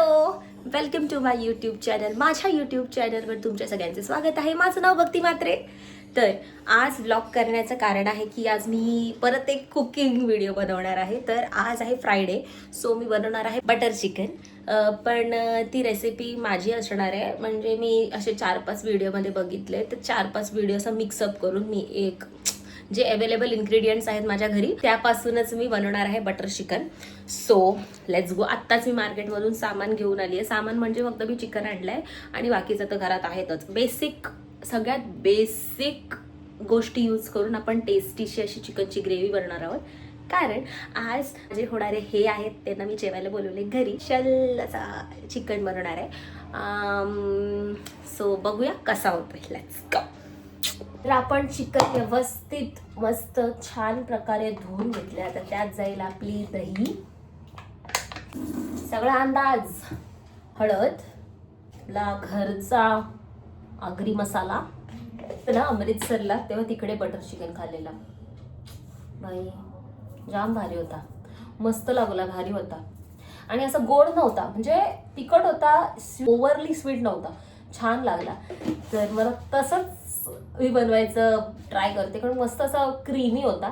Welcome to my YouTube channel. माझ्या YouTube चॅनलवर तुमच्या सगळ्यांचे स्वागत आहे. माझं नाव भक्ती म्हात्रे. तर आज व्लॉग करण्याचं कारण आहे की आज मी परत एक कुकिंग व्हिडिओ बनवणार आहे. तर आज आहे फ्रायडे, सो मी बनवणार आहे बटर चिकन. पण ती रेसिपी माझी असणार आहे. म्हणजे मी असे 4-5 व्हिडिओमध्ये बघितले, तर 4-5 व्हिडिओ असं मिक्सअप करून मी एक जे अवेलेबल इन्ग्रेडियंट्स आहेत माझ्या घरी त्यापासूनच मी बनवणार आहे butter chicken. So let's go. आत्ताच मी मार्केटमधून सामान घेऊन आली आहे. सामान म्हणजे फक्त मी चिकन आणलं आहे आणि बाकीचं तर घरात आहेतच. सगळ्यात बेसिक गोष्टी यूज करून आपण टेस्टीशी अशी चिकनची ग्रेव्ही बनवणार आहोत. कारण आज जे होणारे हे आहेत त्यांना मी जेवायला बोलवले घरी. असा चिकन बनवणार आहे. सो बघूया कसा होतोय. Let's go. तर आपण चिकन व्यवस्थित मस्त छान प्रकारे धुवून घेतले. आता त्यात जाईल आपली दही, सगळा अंदाज, हळद, आपला घरचा आगरी मसाला. ना अमृतसरला तेव्हा तिकडे बटर चिकन खाल्लेला, बाई जाम भारी होता, मस्त लागला, भारी होता. आणि असं गोड नव्हता, म्हणजे तिखट होता, ओव्हरली स्वीट नव्हता, छान लागला. तर मला तसंच मी बनवायचं ट्राय करते, कारण मस्त असा क्रीमी होता.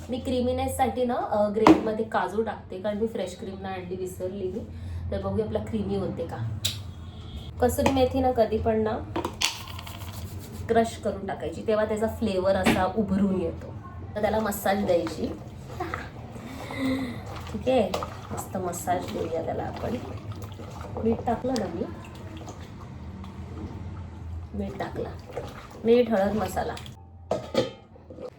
मी क्रीमीनेससाठी ना ग्रेव्हीमध्ये काजू टाकते, कारण मी फ्रेश क्रीम ना आणली, विसरली मी. तर बघूया आपला क्रीमी होते का. कसुरी मेथी ना कधी पण ना क्रश करून टाकायची, तेव्हा त्याचा फ्लेवर असा उभरून येतो. तर त्याला मसाज द्यायची. ठीक आहे, मस्त मसाज देऊया त्याला आपण. मीठ टाकलं ना, मीठ टाकला, मीठ, हळद, मसाला.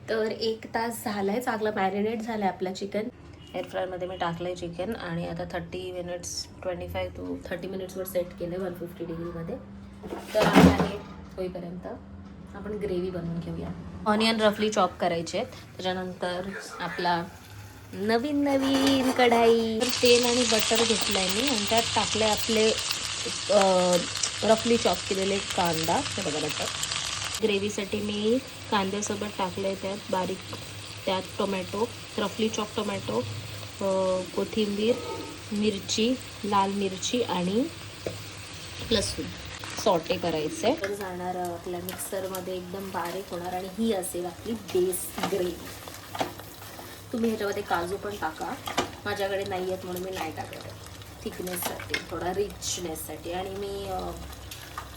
तर 1 तास झालाय, चांगलं मॅरिनेट झालंय आपलं चिकन. एअरफ्रायरमध्ये मी टाकलंय चिकन आणि आता 25 to 30 मिनिट्सवर सेट केलंय 150 डिग्रीमध्ये. तर आहे होईपर्यंत आपण ग्रेव्ही बनवून घेऊया. ऑनियन रफली चॉप करायचे. त्याच्यानंतर आपला नवीन कढाई, तेल आणि बटर घेतलंय मी आणि त्यात टाकले आपले रफली चॉप केलेले कांदा. हे बघा, बटर ग्रेव्हीसाठी मी कांद्यासोबत टाकले त्यात बारीक, त्यात टोमॅटो, रफली चॉप टोमॅटो, कोथिंबीर, मिरची, लाल मिरची आणि लसूण सॉटे करायचे. तर जाणार आपल्या मिक्सरमध्ये, एकदम बारीक होणार आणि ही असेल आपली बेस ग्रेव्ही. तुम्ही ह्याच्यामध्ये काजू पण टाका, माझ्याकडे नाही आहेत म्हणून मी नाही टाकत, थिकनेससाठी, थोडा रिचनेससाठी. आणि मी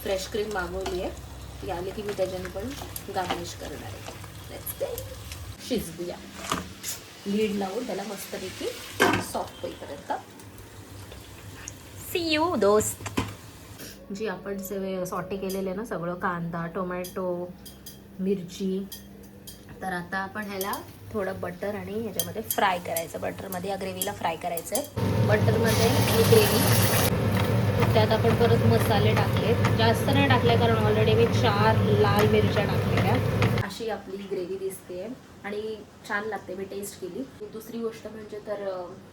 फ्रेश क्रीम मागवली आहे, ती आली की मी त्याच्याने पण गार्निश करणार आहे. शिजवूया, लीड लावून त्याला मस्तपैकी सॉफ्ट होईपर्यंत. सी यू दोस्त. जी आपण जे सॉटे केलेले ना सगळं, कांदा, टोमॅटो, मिरची, तर आता आपण ह्याला थोडं बटर आणि ह्याच्यामध्ये फ्राय करायचं. बटरमध्ये या ग्रेव्हीला फ्राय करायचं आहे. बटरमध्ये ही ग्रेव्ही, त्यात आपण परत मसाले टाकले, जास्त नाही टाकले कारण ऑलरेडी मी 4 लाल मिरच्या टाकलेल्या. अशी आपली ग्रेव्ही दिसते आणि छान लागते, मी टेस्ट केली. दुसरी गोष्ट म्हणजे तर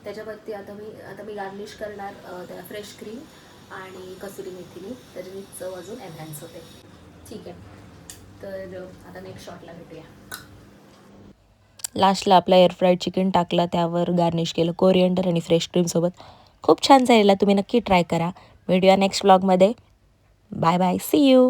त्याच्यावरती आता मी गार्निश करणार त्याला फ्रेश क्रीम आणि कसुरी मेथीनी, त्याच्याने चव अजून एनहॅन्स होते. ठीक आहे, तर आता नेक्स्ट शॉटला भेटूया. लास्टला आपला एअरफ्राईड चिकन टाकला, त्यावर गार्निश केलं कोरिअंडर आणि फ्रेश क्रीमसोबत. खूप छान झालेला, तुम्ही नक्की ट्राय करा. भेटूया नेक्स्ट व्लॉगमध्ये. Bye bye, see you.